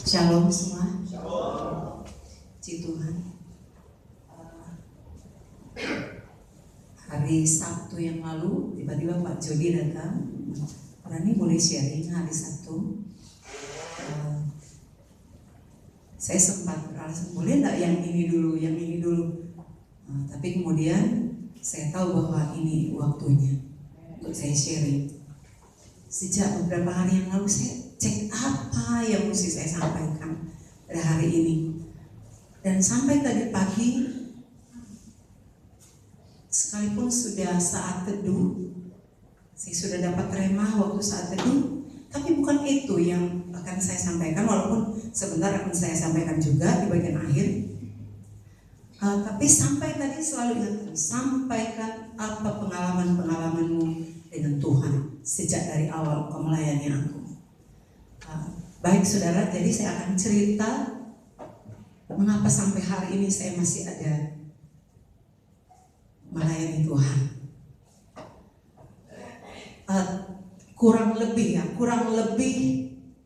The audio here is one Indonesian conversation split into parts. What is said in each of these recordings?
Shalom semua. Shalom. Puji Tuhan. Hari Sabtu yang lalu tiba-tiba Pak Jody datang. Rani boleh sharing hari Sabtu. Saya sempat beralasan boleh nggak yang ini dulu. Tapi kemudian saya tahu bahwa ini waktunya untuk saya sharing. Sejak beberapa hari yang lalu saya cek apa yang mesti saya sampaikan pada hari ini. Dan sampai tadi pagi, sekalipun sudah saat teduh, saya sudah dapat remah waktu saat teduh, tapi bukan itu yang akan saya sampaikan, walaupun sebentar akan saya sampaikan juga di bagian akhir. Tapi sampai tadi selalu ingatkan, sampaikan apa pengalaman-pengalamanmu dengan Tuhan sejak dari awal kau melayani aku. Baik saudara, jadi saya akan cerita mengapa sampai hari ini saya masih ada melayani Tuhan. Kurang lebih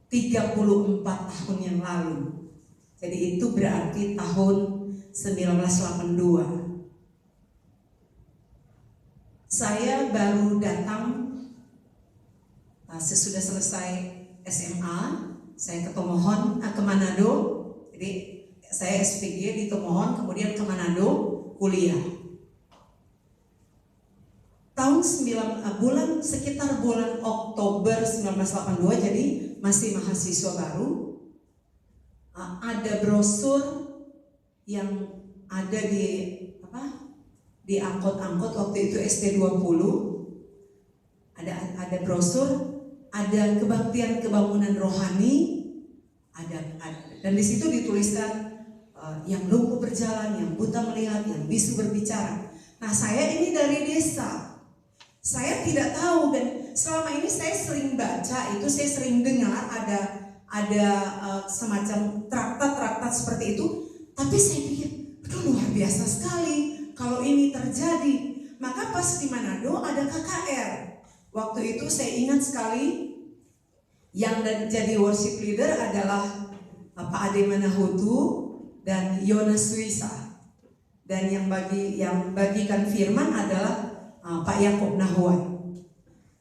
34 tahun yang lalu. Jadi itu berarti tahun 1982. Saya baru datang sesudah selesai SMA, saya ke Tomohon, ke Manado. Jadi saya SPG di Tomohon, kemudian ke Manado kuliah. Sekitar bulan Oktober 1982, jadi masih mahasiswa baru. Ada brosur yang ada di angkot-angkot waktu itu ST20. Ada brosur, ada kebaktian kebangunan rohani, dan di situ dituliskan yang lumpuh berjalan, yang buta melihat, yang bisu berbicara. Nah, saya ini dari desa. Saya tidak tahu, dan selama ini saya sering baca itu, saya sering dengar ada semacam traktat-traktat seperti itu. Tapi saya pikir, aduh luar biasa sekali kalau ini terjadi. Maka pas di Manado ada KKR. Waktu itu saya ingat sekali, yang jadi worship leader adalah Pak Ade Manahutu dan Yonas Suisa. Dan yang bagikan firman adalah Pak Yakob Nahuai.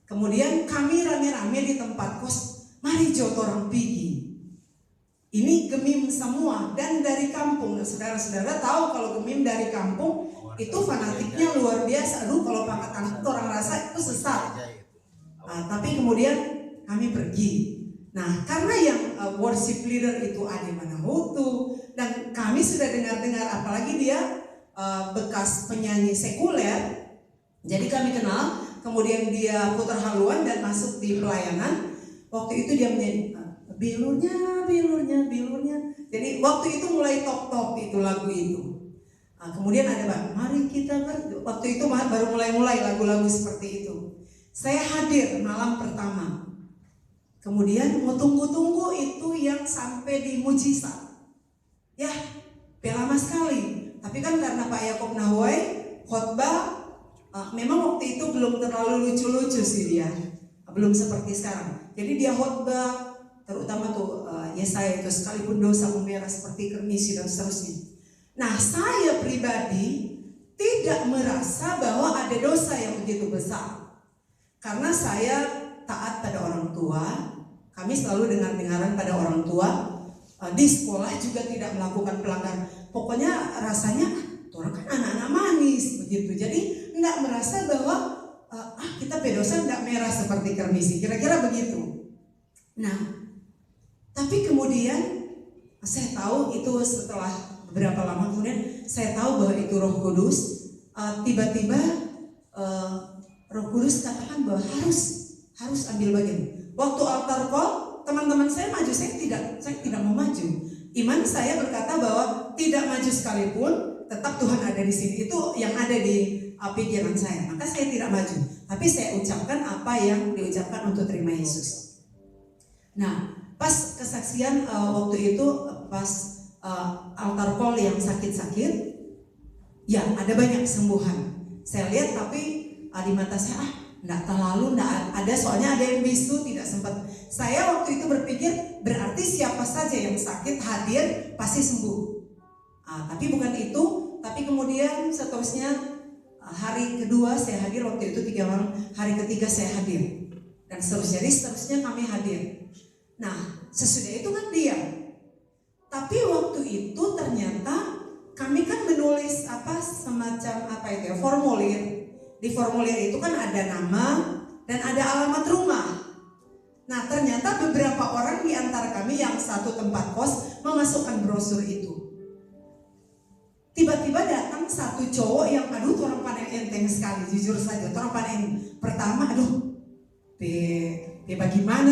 Kemudian kami rame-rame di tempat kos, mari jotorang pigi. Ini Gemim semua dan dari kampung. Nah, saudara-saudara tahu kalau Gemim dari kampung itu fanatiknya luar biasa. Aduh, kalau pangkatan itu orang rasa itu sesat. Tapi kemudian kami pergi. Nah, karena yang worship leader itu Ade Manahutu, dan kami sudah dengar-dengar, apalagi dia bekas penyanyi sekuler. Jadi kami kenal, kemudian dia putar haluan dan masuk di pelayanan. Waktu itu dia menyanyi bilurnya. Jadi waktu itu mulai top itu lagu itu. Kemudian ada mari kita waktu itu baru mulai lagu-lagu seperti itu. Saya hadir malam pertama. Kemudian mau tunggu itu yang sampai di mujizat. Ya, lama sekali. Tapi kan karena Pak Yakob Nahuai khotbah, memang waktu itu belum terlalu lucu-lucu sih dia, belum seperti sekarang. Jadi dia khotbah, terutama tuh Yesaya itu sekalipun dosa memerah seperti kermisi dan seterusnya. Nah, saya pribadi tidak merasa bahwa ada dosa yang begitu besar, karena saya taat pada orang tua. Kami selalu dengar-dengaran pada orang tua. Di sekolah juga tidak melakukan pelanggaran. Pokoknya rasanya orang kan anak-anak manis begitu. Jadi enggak merasa bahwa kita pedosa enggak merah seperti kermisi. Kira-kira begitu. Nah, tapi kemudian saya tahu itu setelah beberapa lama kemudian saya tahu bahwa itu Roh Kudus. Tiba-tiba Roh Kudus katakan bahwa harus ambil bagian. Waktu altar call, teman-teman saya maju, saya tidak mau maju. Iman saya berkata bahwa tidak maju sekalipun, tetap Tuhan ada di sini. Itu yang ada di pikiran saya. Maka saya tidak maju, tapi saya ucapkan apa yang diucapkan untuk terima Yesus. Nah, pas kesaksian waktu itu, pas altar call yang sakit-sakit, ya ada banyak kesembuhan. Saya lihat, tapi di mata saya Enggak terlalu, enggak ada, soalnya ada yang bisu, tidak sempat. Saya waktu itu berpikir berarti siapa saja yang sakit hadir pasti sembuh. Tapi bukan itu, tapi kemudian seterusnya hari kedua saya hadir, waktu itu 3 orang, hari ketiga saya hadir. Dan seterusnya kami hadir. Nah, sesudah itu kan diam. Tapi waktu itu ternyata kami kan menulis semacam formulir. Di formulir itu kan ada nama dan ada alamat rumah. Nah, ternyata beberapa orang di antara kami yang satu tempat kos memasukkan brosur itu. Tiba-tiba datang satu cowok yang orang paling enteng sekali, jujur saja. Orang paling pertama, bagaimana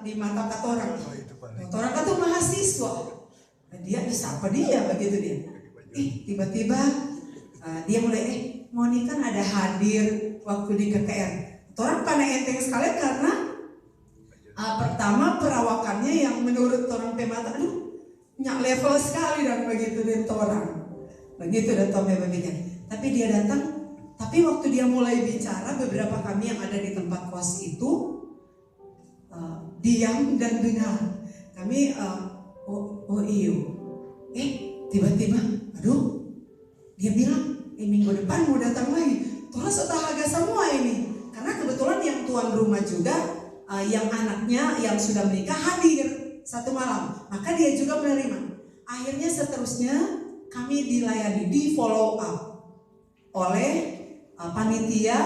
di mata kata orang. Orang kata mahasiswa. Dia siapa dia begitu dia. Tiba-tiba dia mulai Moni kan ada hadir waktu di KKR. Orang paling enteng sekali karena pertama perawakannya yang menurut orang pemata, nyak level sekali dan begitu dan orang. Begitu dan Tommy begitu. Tapi dia datang, tapi waktu dia mulai bicara, beberapa kami yang ada di tempat kos itu diam dan dengar. Kami iyo. Tiba-tiba, dia bilang, minggu depan mau datang lagi. Tuhan setahaga semua ini. Karena kebetulan yang tuan rumah juga, yang anaknya yang sudah menikah hadir satu malam. Maka dia juga menerima. Akhirnya seterusnya kami dilayani, di follow up oleh panitia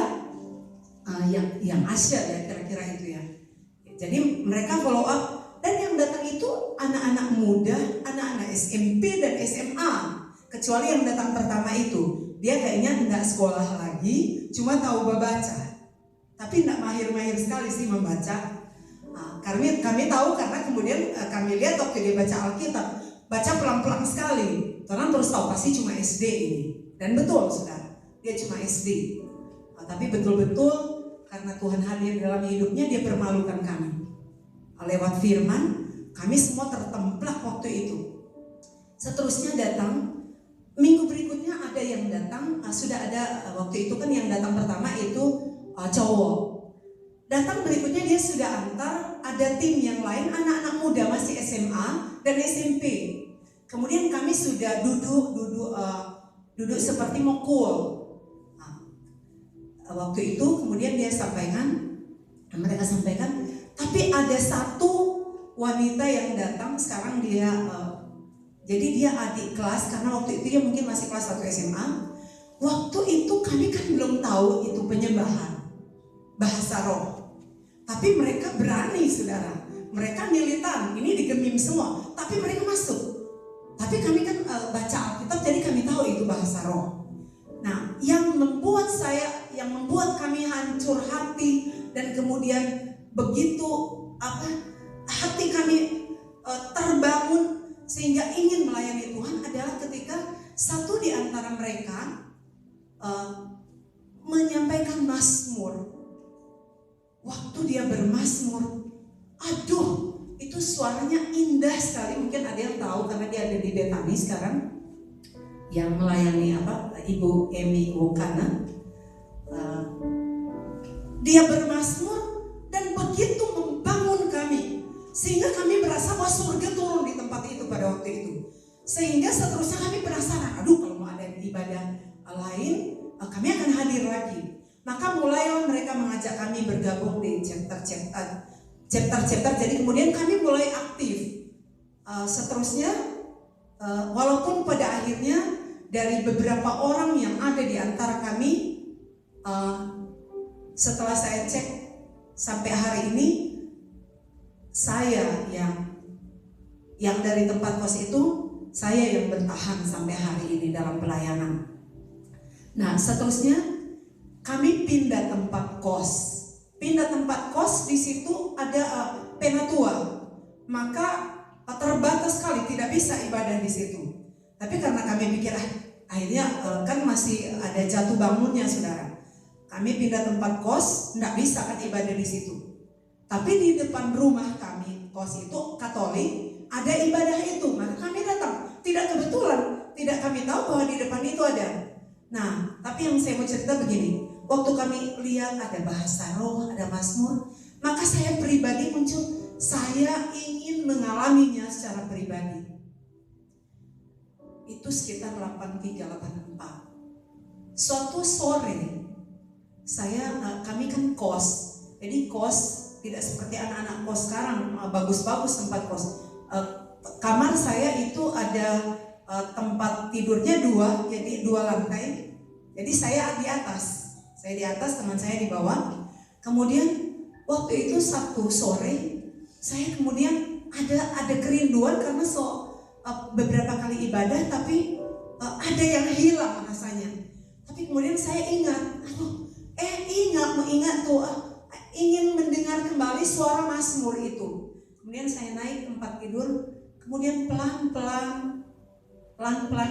yang Asia ya kira-kira itu ya. Jadi mereka follow up dan yang datang itu anak-anak muda, anak-anak SMP dan SMA. Kecuali yang datang pertama itu, dia kayaknya enggak sekolah lagi, cuma tahu membaca. Tapi enggak mahir-mahir sekali sih membaca. Kami tahu karena kemudian kami lihat waktu dia baca Alkitab, baca pelan-pelan sekali. Orang terus tahu pasti cuma SD ini. Dan betul saudara, dia cuma SD. Tapi betul-betul karena Tuhan hadir dalam hidupnya, dia permalukan kami. Lewat firman, kami semua tertemplak waktu itu. Seterusnya datang, minggu berikutnya ada yang datang, sudah ada waktu itu kan yang datang pertama itu cowok. Datang berikutnya dia sudah antar, ada tim yang lain, anak-anak muda masih SMA dan SMP. Kemudian kami sudah duduk seperti mokul. Waktu itu kemudian mereka sampaikan, tapi ada satu wanita yang datang sekarang dia, jadi dia adik kelas karena waktu itu dia mungkin masih kelas 1 SMA. Waktu itu kami kan belum tahu itu penyembahan bahasa roh. Tapi mereka berani saudara, mereka militan, ini digemim semua, tapi mereka masuk. Tapi kami kan baca Alkitab, jadi kami tahu itu bahasa roh. Nah, yang membuat kami hancur hati dan kemudian begitu hati kami terbangun sehingga ingin melayani Tuhan adalah ketika satu di antara mereka menyampaikan mazmur. Waktu dia bermazmur, itu suaranya indah sekali. Mungkin ada yang tahu karena dia ada di Betani sekarang, yang melayani Ibu Emi Wokana. Dia bermazmur dan begitu membangun kami, sehingga kami merasa bahwa surga turun di tempat itu pada waktu itu. Sehingga seterusnya kami penasaran, kalau mau ada ibadah lain, kami akan hadir lagi. Maka mulailah mereka mengajak kami bergabung di chapter-chapter. Jadi kemudian kami mulai aktif. Seterusnya, walaupun pada akhirnya dari beberapa orang yang ada di antara kami, setelah saya cek sampai hari ini, saya yang dari tempat kos itu, saya yang bertahan sampai hari ini dalam pelayanan. Nah, seterusnya kami pindah tempat kos. Di situ ada penatua. Maka terbatas sekali, tidak bisa ibadah di situ. Tapi karena kami pikir akhirnya kan masih ada jatuh bangunnya saudara. Kami pindah tempat kos, tidak bisa kan ibadah di situ. Tapi di depan rumah kami, kos itu Katolik, ada ibadah itu. Maka kami datang. Tidak kebetulan, tidak kami tahu bahwa di depan itu ada. Nah, tapi yang saya mau cerita begini, waktu kami lihat ada bahasa roh, ada mazmur, maka saya pribadi muncul, saya ingin mengalaminya secara pribadi. Itu sekitar 83-84. Suatu sore, kami kan kos, jadi kos tidak seperti anak-anak kos sekarang, bagus-bagus tempat kos. Kamar saya itu ada tempat tidurnya 2, jadi 2 lantai. Jadi saya di atas, teman saya di bawah. Kemudian waktu itu Sabtu sore, saya kemudian ada kerinduan karena beberapa kali ibadah, tapi ada yang hilang rasanya. Tapi kemudian saya ingat, ingin mendengar kembali suara mazmur itu. Kemudian saya naik tempat tidur, kemudian pelan-pelan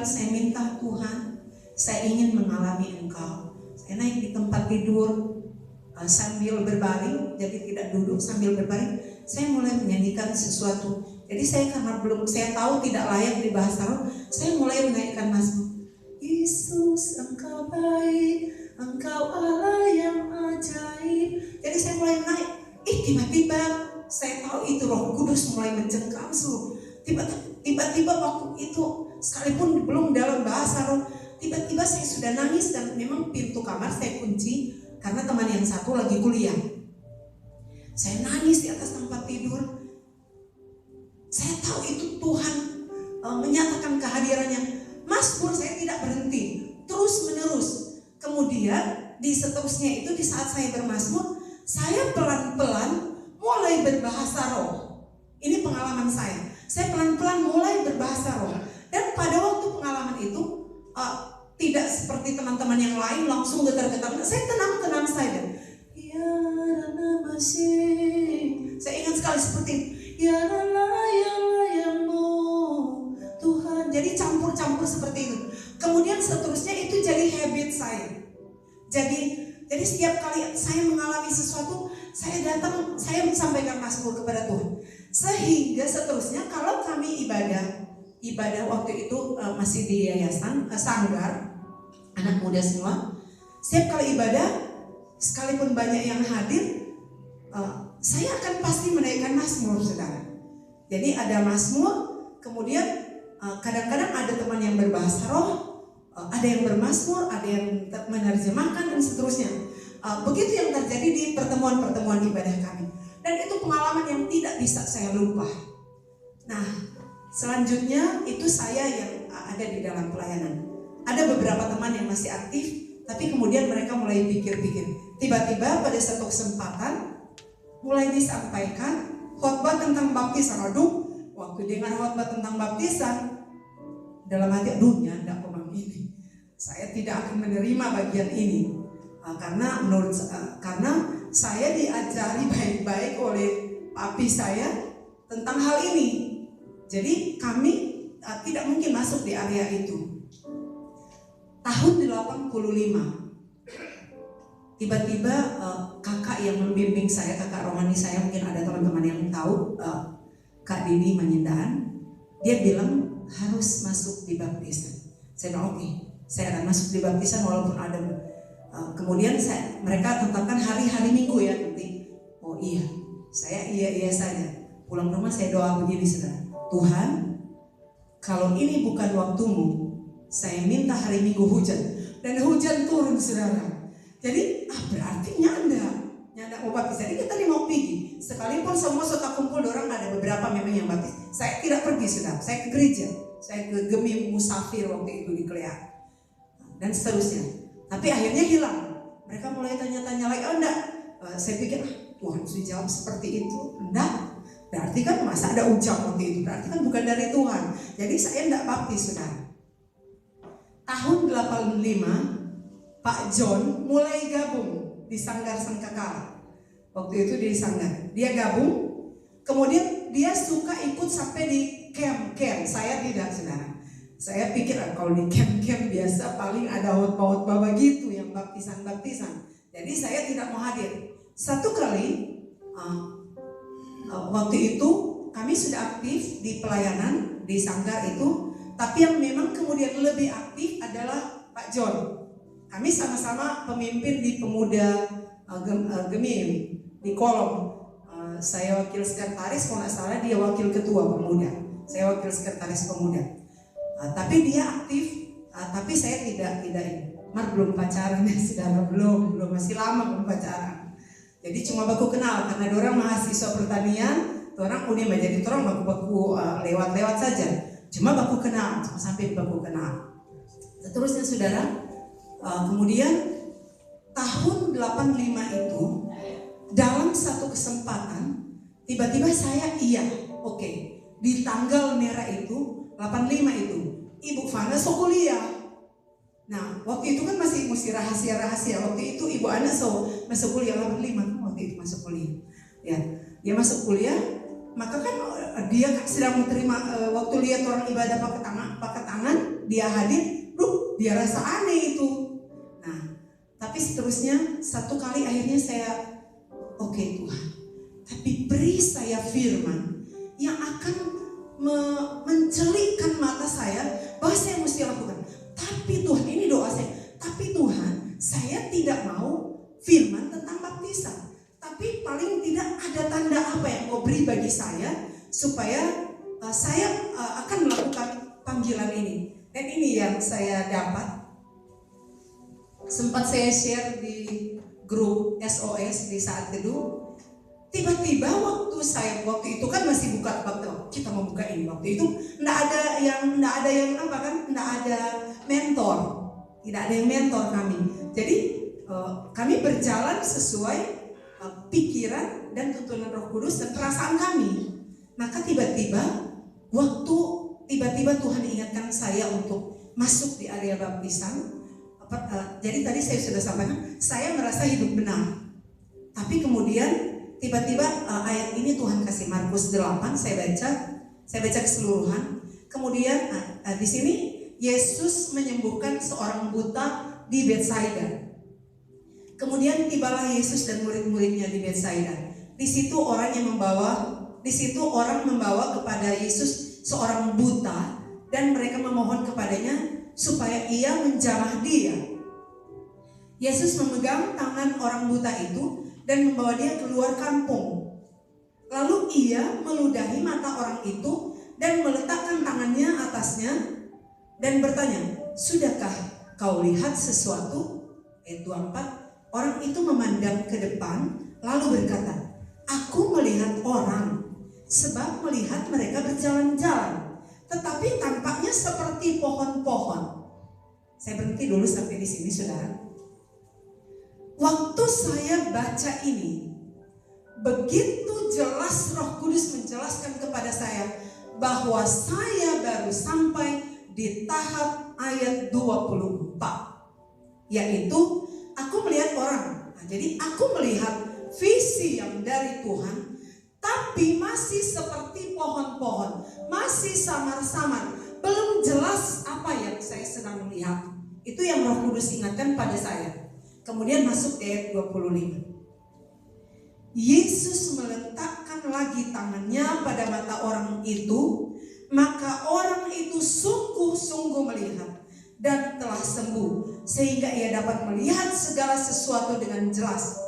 saya minta, Tuhan, saya ingin mengalami Engkau. Saya naik di tempat tidur sambil berbaring, jadi tidak duduk, sambil berbaring, saya mulai menyanyikan sesuatu. Jadi karena saya tahu tidak layak di bahasa roh, saya mulai menaikkan mazmur. Yesus, Engkau baik, Engkau Allah yang ajaib. Jadi saya mulai naik. Tiba-tiba saya tahu itu Roh Kudus mulai mencengkam seluruh. Tiba-tiba waktu itu, sekalipun belum dalam bahasa roh, tiba-tiba saya sudah nangis dan memang pintu kamar saya kunci karena teman yang satu lagi kuliah. Saya nangis di atas tempat tidur. Saya tahu itu Tuhan menyatakan kehadirannya. Mazmur saya tidak berhenti, terus menerus. Kemudian di seterusnya itu, di saat saya bermazmur, saya pelan-pelan mulai berbahasa roh. Ini pengalaman saya. Saya pelan-pelan mulai berbahasa roh. Dan pada waktu pengalaman itu tidak seperti teman-teman yang lain langsung getar-getar. Saya tenang-tenang saja. Ya Rana masih. Saya ingat sekali seperti ya layamu Tuhan. Jadi campur-campur seperti itu. Kemudian seterusnya itu jadi habit saya. Jadi setiap kali saya mengalami sesuatu, saya datang, saya menyampaikan mazmur kepada Tuhan. Sehingga seterusnya kalau kami ibadah waktu itu masih di yayasan, sanggar, anak muda semua. Setiap kali ibadah, sekalipun banyak yang hadir, saya akan pasti menaikkan mazmur, saudara. Jadi ada mazmur, kemudian kadang-kadang ada teman yang berbahasa roh, ada yang bermazmur, ada yang menerjemahkan dan seterusnya. Begitu yang terjadi di pertemuan-pertemuan ibadah kami. Dan itu pengalaman yang tidak bisa saya lupa. Nah, selanjutnya itu saya yang ada di dalam pelayanan. Ada beberapa teman yang masih aktif, tapi kemudian mereka mulai pikir-pikir. Tiba-tiba pada satu kesempatan mulai disampaikan khotbah tentang baptisan. Aduh, waktu dengar khotbah tentang baptisan, dalam hati, aduh nyanda pemang ini. Saya tidak akan menerima bagian ini. Karena saya diajari baik-baik oleh papi saya tentang hal ini. Jadi kami tidak mungkin masuk di area itu. Tahun 85, tiba-tiba kakak yang membimbing saya, kakak rohani saya, mungkin ada teman-teman yang tahu, Kak Dini Manyindaan, dia bilang harus masuk di baptisan. Saya bilang oke, saya akan masuk di baptisan walaupun ada. Kemudian mereka tetapkan hari-hari Minggu ya nanti. Oh iya, saya iya saja. Pulang rumah saya doa begini, saudara. Tuhan, kalau ini bukan waktumu, saya minta hari Minggu hujan. Dan hujan turun, saudara. Jadi berarti nyanda mau baptis. Jadi kita mau pergi. Sekalipun semua suka kumpul, orang ada beberapa memang yang baptis. Saya tidak pergi, saudara. Saya ke gereja. Saya ke Gemi Musafir waktu itu di Klea. Dan seterusnya. Tapi akhirnya hilang. Mereka mulai tanya-tanya lagi, enggak. Saya pikir, Tuhan sudah jawab seperti itu. Enggak. Berarti kan masa ada ujang waktu itu. Berarti kan bukan dari Tuhan. Jadi saya enggak baptis, saudara. Tahun 85, Pak John mulai gabung di Sanggar Sangkakala. Waktu itu di Sanggar. Dia gabung. Kemudian dia suka ikut sampai di camp. Saya tidak, saudara. Saya pikir kalau di camp biasa paling ada khotbah begitu yang baptisan. Jadi saya tidak mau hadir. Satu kali waktu itu kami sudah aktif di pelayanan di Sanggar itu, tapi yang memang kemudian lebih aktif adalah Pak John. Kami sama-sama pemimpin di pemuda Gemim di kolom. Saya wakil sekretaris, kalau nggak salah dia wakil ketua pemuda. Saya wakil sekretaris pemuda. Tapi dia aktif, tapi saya tidak ini. Mar belum pacaran ya, saudara, belum masih lama belum pacaran. Jadi cuma baku kenal karena orang mahasiswa pertanian, orang udah menjadi orang baku lewat-lewat saja. Cuma baku kenal, cuma sampai baku kenal. Seterusnya saudara, kemudian tahun 85 itu dalam satu kesempatan tiba-tiba saya oke, di tanggal merah itu 85 itu Ibu Fana sok kuliah. Nah waktu itu kan masih rahasia. Waktu itu Ibu Ana masuk kuliah 85 waktu itu masuk kuliah. Ya, dia masuk kuliah, maka kan dia kan sedang menerima waktu lihat orang ibadah pakai tangan, dia hadir, dia rasa aneh itu. Nah, tapi seterusnya satu kali akhirnya saya oke Tuhan, tapi beri saya firman yang akan mencelikkan mata saya bahwa saya mesti lakukan. Tapi Tuhan, ini doa saya. Tapi Tuhan, saya tidak mau firman tentang baptisan. Tapi paling tidak ada tanda apa yang Kau beri bagi saya supaya saya akan melakukan panggilan ini. Dan ini yang saya dapat. Sempat saya share di grup SOS di saat teduh. Tiba-tiba waktu itu kan masih buka, kita mau buka ini, waktu itu enggak ada yang apa kan, enggak ada mentor, tidak ada yang mentor kami. Jadi kami berjalan sesuai pikiran dan tuntunan Roh Kudus dan perasaan kami. Maka tiba-tiba Tuhan ingatkan saya untuk masuk di area baptisan. Jadi tadi saya sudah sampaikan, saya merasa hidup benar. Tapi kemudian tiba-tiba ayat ini Tuhan kasih, Markus 8, saya baca keseluruhan. Kemudian di sini Yesus menyembuhkan seorang buta di Betsaida. Kemudian tibalah Yesus dan murid-muridnya di Betsaida. Di situ orang membawa kepada Yesus seorang buta dan mereka memohon kepadanya supaya ia menjamah dia. Yesus memegang tangan orang buta itu dan membawa dia keluar kampung. Lalu ia meludahi mata orang itu dan meletakkan tangannya atasnya dan bertanya, "Sudahkah kau lihat sesuatu?" Ayat 24, orang itu memandang ke depan lalu berkata, "Aku melihat orang, sebab melihat mereka berjalan-jalan, tetapi tampaknya seperti pohon-pohon." Saya berhenti dulu sampai di sini, saudara. Waktu saya baca ini, begitu jelas Roh Kudus menjelaskan kepada saya bahwa saya baru sampai di tahap ayat 24, yaitu aku melihat orang. Nah, jadi aku melihat visi yang dari Tuhan, tapi masih seperti pohon-pohon, masih samar-samar, belum jelas apa yang saya sedang melihat. Itu yang Roh Kudus ingatkan pada saya. Kemudian masuk ayat 25. Yesus meletakkan lagi tangannya pada mata orang itu, maka orang itu sungguh-sungguh melihat dan telah sembuh, sehingga ia dapat melihat segala sesuatu dengan jelas.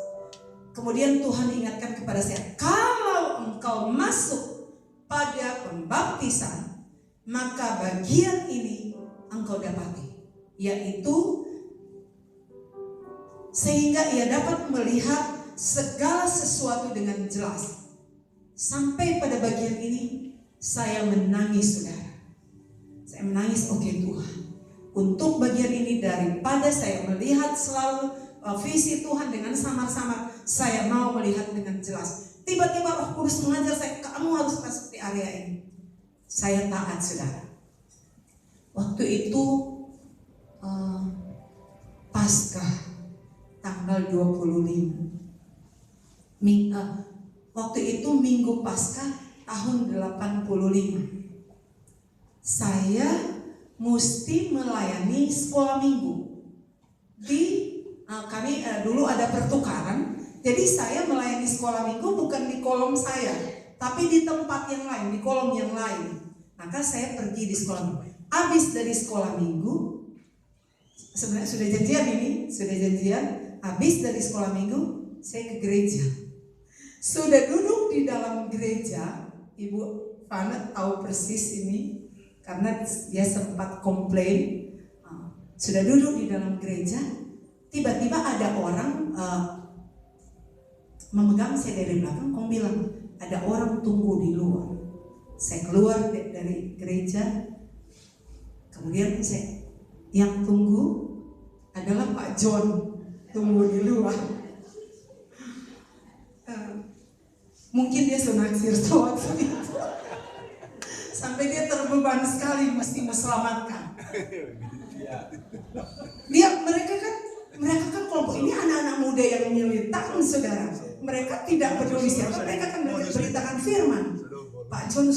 Kemudian Tuhan ingatkan kepada saya, kalau engkau masuk pada pembaptisan, maka bagian ini engkau dapati, yaitu sehingga ia dapat melihat segala sesuatu dengan jelas. Sampai pada bagian ini saya menangis, saudara. Saya menangis, oke Tuhan, untuk bagian ini daripada saya melihat selalu visi Tuhan dengan samar-samar, saya mau melihat dengan jelas. Tiba-tiba Roh Kudus mengajar saya, kamu harus masuk di area ini. Saya taat, saudara. Waktu itu Paskah tanggal 25. Waktu itu Minggu Paskah tahun 85. Saya mesti melayani sekolah minggu. Kami dulu ada pertukaran. Jadi saya melayani sekolah minggu bukan di kolom saya, tapi di tempat yang lain, di kolom yang lain. Maka saya pergi di sekolah minggu. Habis dari sekolah minggu, sebenarnya sudah janjian habis dari sekolah minggu saya ke gereja. Sudah duduk di dalam gereja, Ibu Fana tahu persis ini karena dia sempat komplain. Sudah duduk di dalam gereja, tiba-tiba ada orang memegang saya dari belakang, bilang ada orang tunggu di luar. Saya keluar dari gereja, kemudian yang tunggu adalah Pak John, tunggu di luar. Mungkin dia senaksir waktu itu, sampai dia terbeban sekali mesti meselamatkan. Mereka kan kelompok ini anak-anak muda yang militan, saudara. Mereka tidak peduli siapa, mereka kan beritakan firman. Pak John,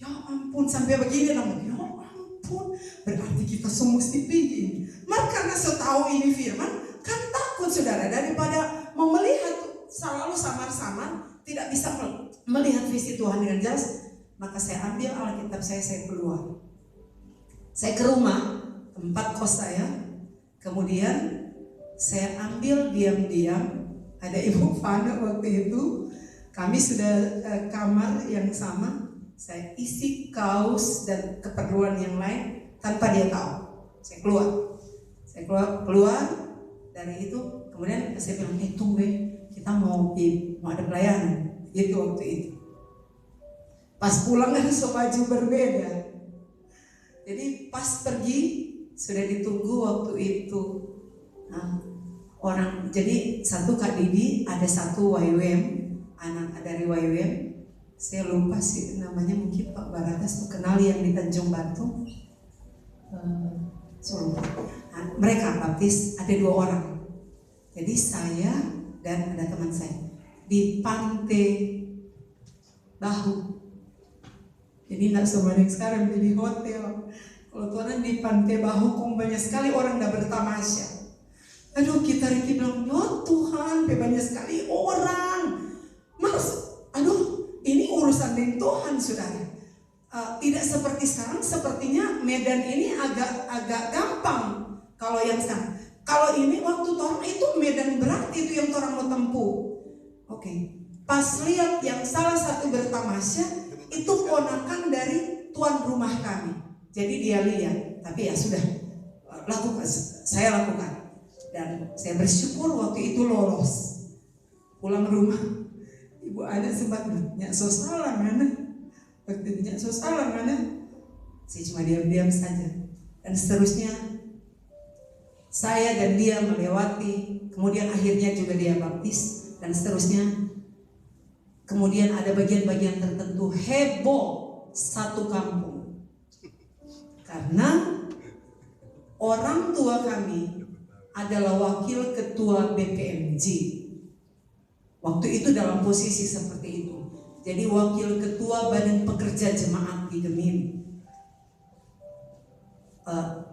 ya ampun, sampai begini namanya. Ya ampun, berarti kita semua mesti pergi. Maka karena setahu ini firman, kan takut, saudara, daripada mau melihat selalu samar-samar, tidak bisa melihat visi Tuhan dengan jelas. Maka saya ambil Alkitab saya keluar. Saya ke rumah, tempat kos saya. Kemudian saya ambil diam-diam. Ada Ibu Fana waktu itu. Kami sudah kamar yang sama. Saya isi kaos dan keperluan yang lain tanpa dia tahu. Saya keluar dari itu. Kemudian saya bilang, tunggu, kita mau ada pelayanan. Itu waktu itu. Pas pulang kan baju berbeda. Jadi pas pergi sudah ditunggu waktu itu orang. Jadi satu Kak Didi, ada satu YWM, anak dari YWM. Saya lupa sih namanya, mungkin Pak Baratas tuh kenal yang di Tanjung Batu. Mereka baptis, ada 2 orang. Jadi saya dan ada teman saya di Pantai Bahu. Jadi tidak sebanyak sekarang di hotel. Kalau Tuhan di Pantai Bahu, banyak sekali orang dah bertamasya. Aduh, kita bilang, ya Tuhan, banyak sekali orang. Ini urusan dengan Tuhan, saudara. Tidak seperti sekarang. Sepertinya Medan ini agak gampang. Kalau yang sekarang, kalau ini waktu Torang itu Medan berat, itu yang Torang mau tempuh. Oke. Pas lihat yang salah satu bertamasya, itu ponakan dari tuan rumah kami. Jadi dia lihat, tapi ya sudah, saya lakukan. Dan saya bersyukur waktu itu lolos. Pulang rumah, Ibu ada sempat nyak salah mana? Waktu itu nyak salah mana? Saya cuma diam-diam saja. Dan seterusnya, saya dan dia melewati. Kemudian akhirnya juga dia baptis. Dan seterusnya. Kemudian ada bagian-bagian tertentu heboh satu kampung. Karena orang tua kami adalah wakil ketua BPMJ. Waktu itu dalam posisi seperti itu. Jadi wakil ketua Badan Pekerja Jemaat di Gemim.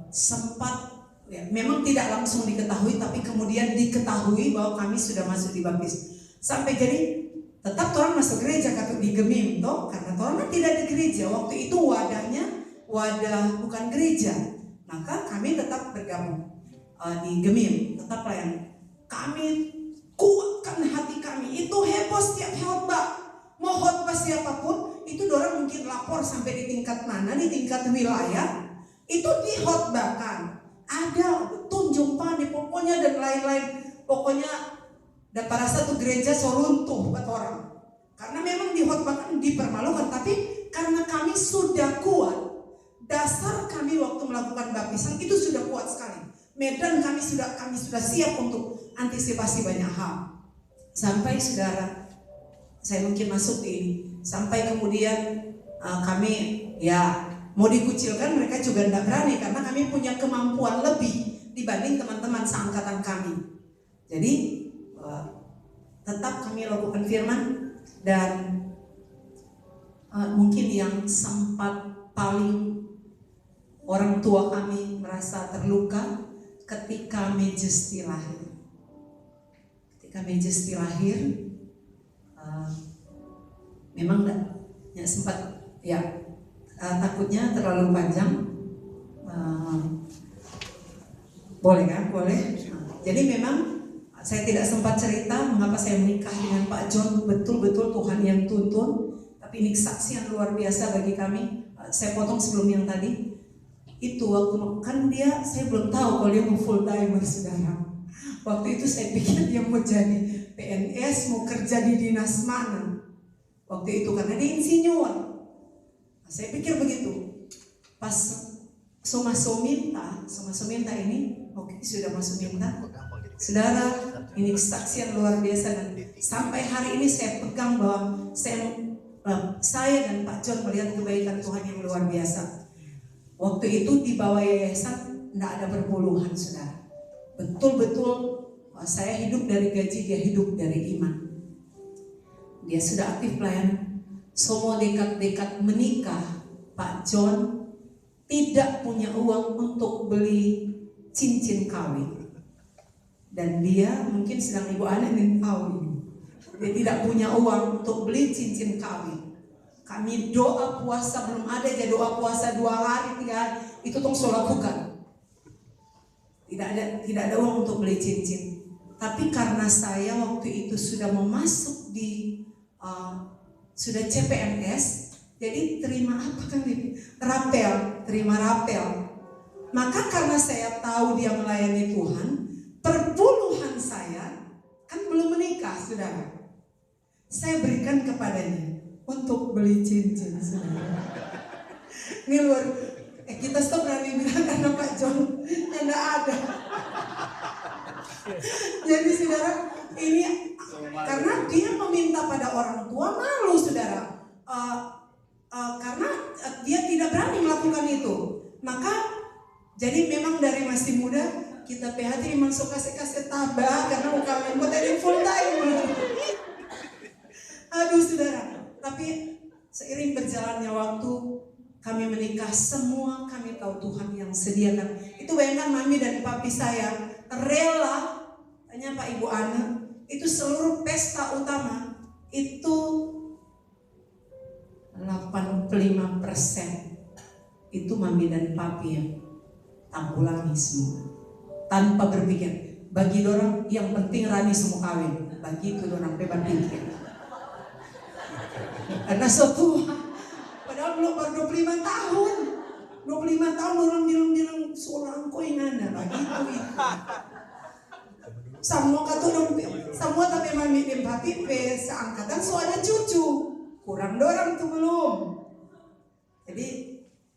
Sempat, memang tidak langsung diketahui, tapi kemudian diketahui bahwa kami sudah masuk di baptis. Sampai jadi tetap orang masuk gereja kata di Gemim toh, karena orang tidak di gereja. Waktu itu wadahnya wadah bukan gereja. Maka kami tetap bergabung di Gemim, tetap pelayan. Kami kuatkan hati kami. Itu heboh setiap khotbah. Mau khotbah siapapun, itu orang mungkin lapor sampai di tingkat mana, di tingkat wilayah. Itu dikhotbahkan. Ada tunjuk panik pokoknya dan lain-lain. Pokoknya dan pada satu gereja runtuh kata orang. Karena memang dikhotbahkan, dipermalukan. Tapi karena kami sudah kuat, dasar kami waktu melakukan baptisan itu sudah kuat sekali. Medan kami sudah siap untuk antisipasi banyak hal. Sampai saudara, saya mungkin masuk di ini. Sampai kemudian kami mau dikucilkan, mereka juga tidak berani. Karena kami punya kemampuan lebih dibanding teman-teman seangkatan kami. Jadi tetap kami lakukan firman. Dan mungkin yang sempat paling orang tua kami merasa terluka ketika Majesty lahir. Ketika Majesty lahir, memang sempat takutnya terlalu panjang. Boleh kan? Boleh. Jadi memang saya tidak sempat cerita mengapa saya menikah dengan Pak John. Betul-betul Tuhan yang tuntun. Tapi ini kesaksian luar biasa bagi kami. Saya potong sebelum yang tadi. Itu waktu kan saya belum tahu kalau dia mau full timer, saudara. Waktu itu saya pikir dia mau jadi PNS, mau kerja di dinas mana. Waktu itu karena dia insinyur. Saya pikir begitu. Pas so minta ini, oke, sudah masuk minta. Saudara, ini kesaksian luar biasa, dan sampai hari ini saya pegang bahwa saya dan Pak John melihat kebaikan Tuhan yang luar biasa. Waktu itu di bawah yayasan tidak ada perpuluhan, saudara. Betul-betul saya hidup dari gaji, dia hidup dari iman. Dia sudah aktif pelayanan. Semua dekat-dekat menikah, Pak John tidak punya uang untuk beli cincin kawin. Dan dia mungkin sedang Ibu Ana ingin tahu ini. Dia tidak punya uang untuk beli cincin kawin. Kami doa puasa, belum ada aja doa puasa 2 hari, 3 hari, itu tong lakukan. Tidak ada uang untuk beli cincin. Tapi karena saya waktu itu sudah mau masuk di sudah CPNS, jadi terima apa kan ini? Terima rapel. Maka karena saya tahu dia melayani Tuhan, perpuluhan saya kan belum menikah, saudara. Saya berikan kepadanya untuk beli cincin, saudara. Ini luar. Kita stop berani bilang karena Pak John tidak ada. Jadi saudara, ini karena dia meminta pada orang tua, malu, saudara. Karena dia tidak berani melakukan itu. Maka jadi memang dari masih muda kita PHT memang suka kasih tabah karena mau kawin buat ada full time. Aduh, saudara. Tapi seiring berjalannya waktu kami menikah, semua kami tahu Tuhan yang sediakan. Itu bayangkan mami dan papi saya rela, tanya Pak Ibu Ana, itu seluruh pesta utama itu 85% itu mami dan papi yang tanggulangi semua. Tanpa berpikir, bagi dorang yang penting Rani semua kawin, bagi itu dorang bebas pikir. Karena suatu padahal belum baru 25 tahun. 25 tahun orang bilang seorang koinana begitu itu. Semua tapi mami dan papi seangkatan so ada cucu. Kurang dorang tuh belum. Jadi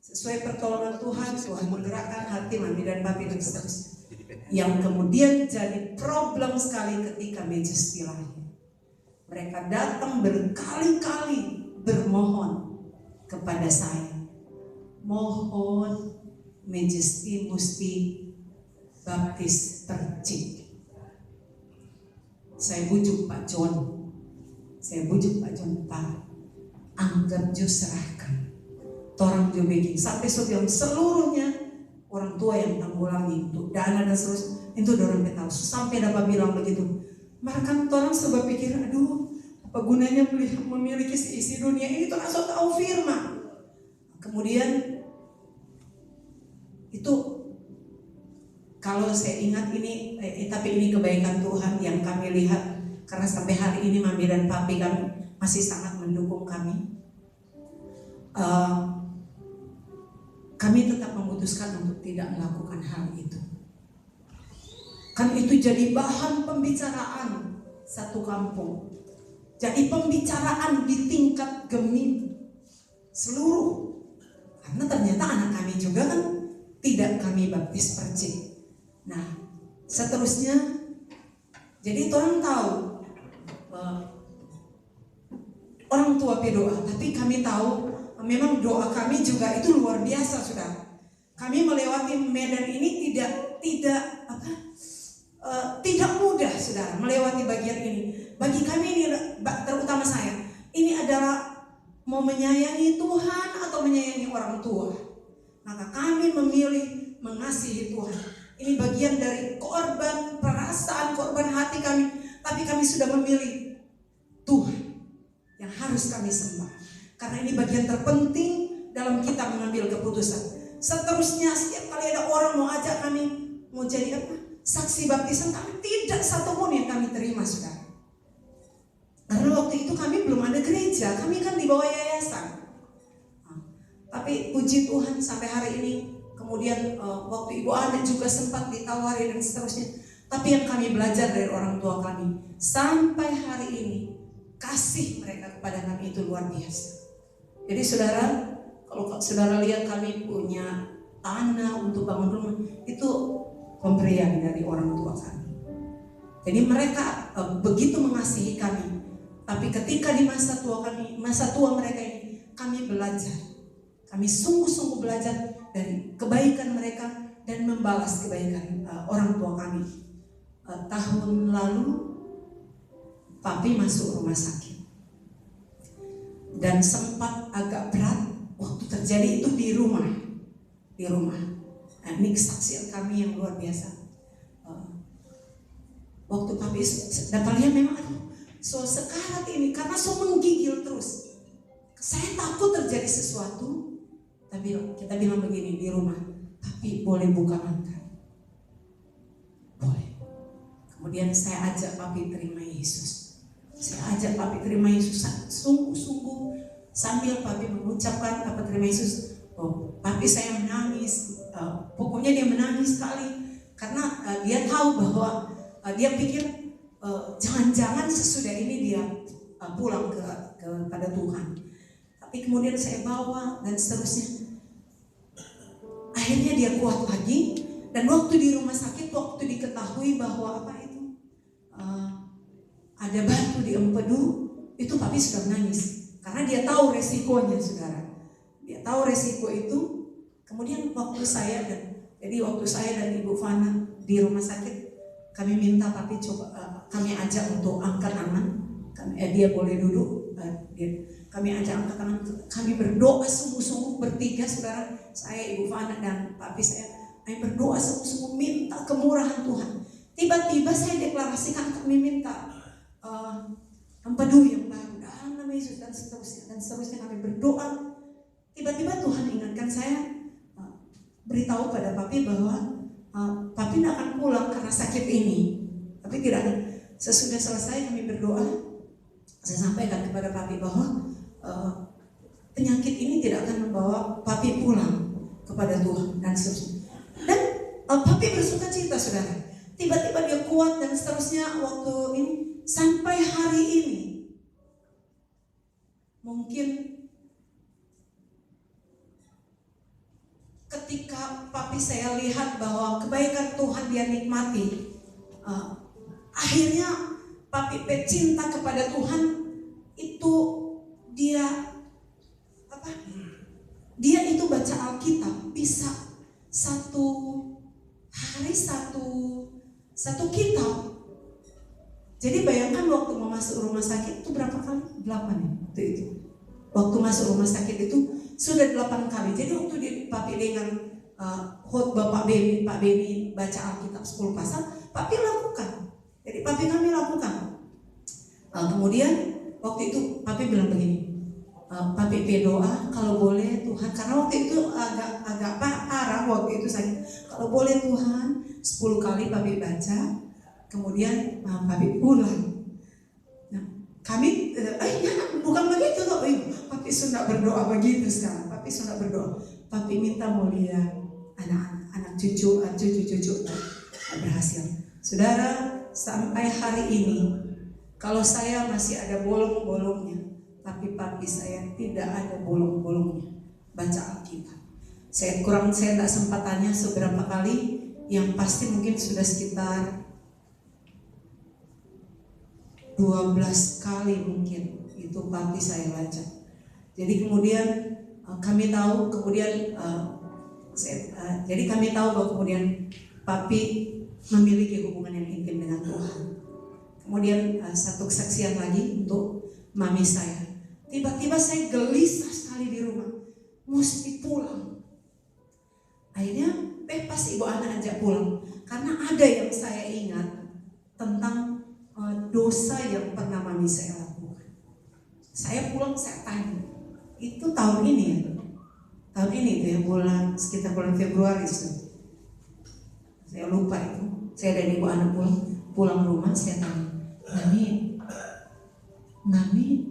sesuai pertolongan Tuhan menggerakkan hati mami dan papi dan seterusnya. Yang kemudian jadi problem sekali ketika Majesty lahir. Mereka datang berkali-kali bermohon kepada saya, mohon Majesty mesti baptis percik. Saya bujuk Pak John, Pak, anggap jo serahkan. Torang jo bikin sampai yang seluruhnya orang tua yang tanggulangi untuk dana dan seterusnya. Itu dorang tahu sampai dapat bilang begitu. Bahkan orang sebab pikir, aduh, apa gunanya memiliki isi dunia ini, orang so tahu firman. Kemudian itu kalau saya ingat ini, tapi ini kebaikan Tuhan yang kami lihat karena sampai hari ini mami dan papi kami masih sangat mendukung kami. Kami tetap memutuskan untuk tidak melakukan hal itu. Kan itu jadi bahan pembicaraan satu kampung. Jadi pembicaraan di tingkat gemim seluruh. Karena ternyata anak kami juga kan tidak kami baptis percik. Nah, seterusnya jadi orang tahu orang tua berdoa, tapi kami tahu memang doa kami juga itu luar biasa, saudara. Kami melewati medan ini tidak mudah, saudara, melewati bagian ini. Bagi kami ini, terutama saya, ini adalah mau menyayangi Tuhan atau menyayangi orang tua. Maka kami memilih mengasihi Tuhan. Ini bagian dari korban perasaan, korban hati kami. Tapi kami sudah memilih Tuhan yang harus kami sembah. Karena ini bagian terpenting dalam kita mengambil keputusan. Seterusnya setiap kali ada orang mau ajak kami mau jadi apa? Saksi baptisan kami tidak satupun yang kami terima, saudara. Karena waktu itu kami belum ada gereja, kami kan di bawah yayasan. Tapi puji Tuhan sampai hari ini, kemudian waktu Ibu Ana juga sempat ditawari dan seterusnya. Tapi yang kami belajar dari orang tua kami, sampai hari ini, kasih mereka kepada kami itu luar biasa. Jadi saudara, kalau saudara lihat kami punya tanah untuk bangun rumah, itu pemberian dari orang tua kami. Jadi mereka begitu mengasihi kami. Tapi ketika di masa tua mereka ini, kami belajar. Kami sungguh-sungguh belajar dari kebaikan mereka dan membalas kebaikan orang tua kami. Tahun lalu, papi masuk rumah sakit. Dan sempat agak berat waktu terjadi itu di rumah. Ini kesaksian kami yang luar biasa. Waktu papi dapatnya memang so sekarat ini karena so menggigil terus. Saya takut terjadi sesuatu. Tapi kita bilang begini di rumah, tapi boleh buka makan? Boleh. Kemudian saya ajak papi terima Yesus. Saya ajak papi terima Yesus sungguh-sungguh sambil papi mengucapkan apa terima Yesus. Papi saya menangis. Pokoknya dia menangis sekali karena dia tahu bahwa dia pikir jangan-jangan sesudah ini dia pulang kepada Tuhan. Tapi kemudian saya bawa dan seterusnya. Akhirnya dia kuat lagi. Dan waktu di rumah sakit, waktu diketahui bahwa apa itu ada batu di empedu, itu papi sudah menangis. Karena dia tahu resikonya, saudara. Dia tahu resiko itu. Kemudian waktu saya dan Ibu Fana di rumah sakit, kami minta papi kami ajak untuk angkat tangan. Dia boleh duduk. Kami ajak angkat tangan. Kami berdoa sungguh-sungguh bertiga, saudara. Saya, Ibu Fana dan papi saya. Kami berdoa sungguh-sungguh minta kemurahan Tuhan. Tiba-tiba saya deklarasikan kami minta empedu yang baru dalam nama Yesus dan seterusnya kami berdoa. Tiba-tiba Tuhan ingatkan saya, beritahu pada papi bahwa papi tidak akan pulang karena sakit ini. Tapi tidak akan. Sesudah selesai kami berdoa, saya sampaikan kepada papi bahwa penyakit ini tidak akan membawa papi pulang kepada Tuhan dan seterusnya. Dan papi bersuka cita, saudara. Tiba-tiba dia kuat dan seterusnya waktu ini sampai hari ini. Mungkin ketika papi saya lihat bahwa kebaikan Tuhan dia nikmati, akhirnya papi cinta kepada Tuhan itu dia itu baca Alkitab bisa satu hari satu kitab. Jadi bayangkan waktu mau masuk rumah sakit itu berapa kali? 8 ya waktu itu. Waktu masuk rumah sakit itu sudah 8 kali. Jadi waktu papi dengan khotbah Pak Beni baca Alkitab 10 pasal, papi lakukan. Jadi papi kami lakukan. Kemudian waktu itu papi bilang begini, papi berdoa kalau boleh Tuhan, karena waktu itu agak parah waktu itu saya. Kalau boleh Tuhan 10 kali papi baca, kemudian papi pulang. Nah, kami bukan begitu toh. Papi sudah berdoa begitu sekarang. Papi sudah berdoa. Papi minta mulia anak cucu berhasil. Saudara, sampai hari ini kalau saya masih ada bolong-bolongnya, tapi papi saya tidak ada bolong-bolongnya baca Alkitab. Saya tidak sempat tanya seberapa kali, yang pasti mungkin sudah sekitar 12 kali mungkin itu papi saya baca. Jadi kemudian kami tahu bahwa kemudian papi memiliki hubungan yang intim dengan Tuhan. Kemudian satu kesaksian lagi untuk mami saya. Tiba-tiba saya gelisah sekali di rumah, mesti pulang. Akhirnya pas Ibu Ana ajak pulang, karena ada yang saya ingat tentang dosa yang pernah mami saya lakukan. Saya pulang, saya tanya, itu tahun ini ya? Tahun ini itu ya, sekitar bulan Februari itu. Saya lupa itu. Saya dan ibu anak pulang rumah, saya tanya, Mami,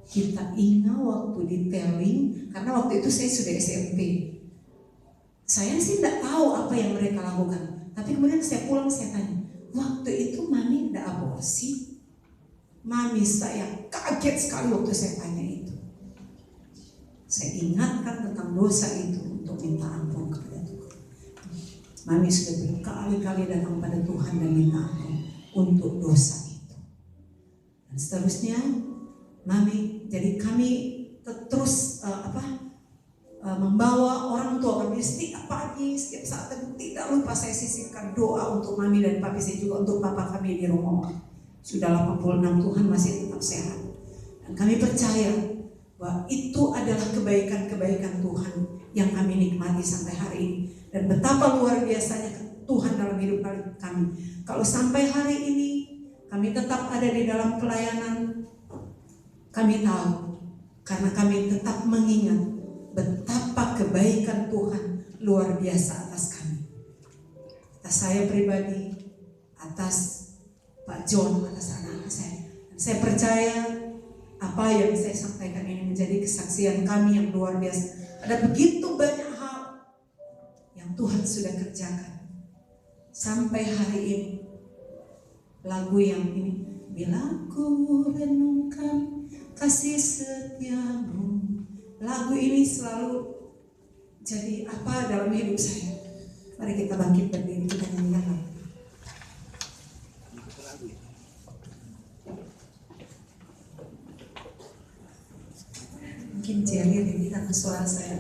kita ingat waktu di Telling, karena waktu itu saya sudah SMP. Saya sih tidak tahu apa yang mereka lakukan. Tapi kemudian saya pulang, saya tanya, waktu itu Mami tidak aborsi? Mami saya kaget sekali waktu saya tanya itu. Saya ingatkan tentang dosa itu untuk minta ampun kepada Tuhan. Mami sudah berkali-kali datang pada Tuhan dan minta ampun untuk dosa itu. Dan seterusnya, Mami, jadi kami terus membawa orang tua kami setiap pagi, setiap saat, dan tidak lupa saya sisihkan doa untuk Mami dan Papi, saya juga untuk Papa kami di rumah. Sudah 86, Tuhan masih tetap sehat. Dan kami percaya bahwa itu adalah kebaikan-kebaikan Tuhan yang kami nikmati sampai hari ini. Dan betapa luar biasanya Tuhan dalam hidup kami. Kalau sampai hari ini kami tetap ada di dalam pelayanan, kami tahu karena kami tetap mengingat betapa kebaikan Tuhan luar biasa atas kami. Atas saya pribadi, atas Pak John, atas anak-anak saya. Dan saya percaya apa yang saya sampaikan ini menjadi kesaksian kami yang luar biasa. Ada begitu banyak hal yang Tuhan sudah kerjakan sampai hari ini. Lagu yang ini, bila ku renungkan kasih setiamu, lagu ini selalu jadi apa dalam hidup saya. Mari kita bangkit berdiri, kita nyanyikan lagu. Mungkin Jerry ini karena suara saya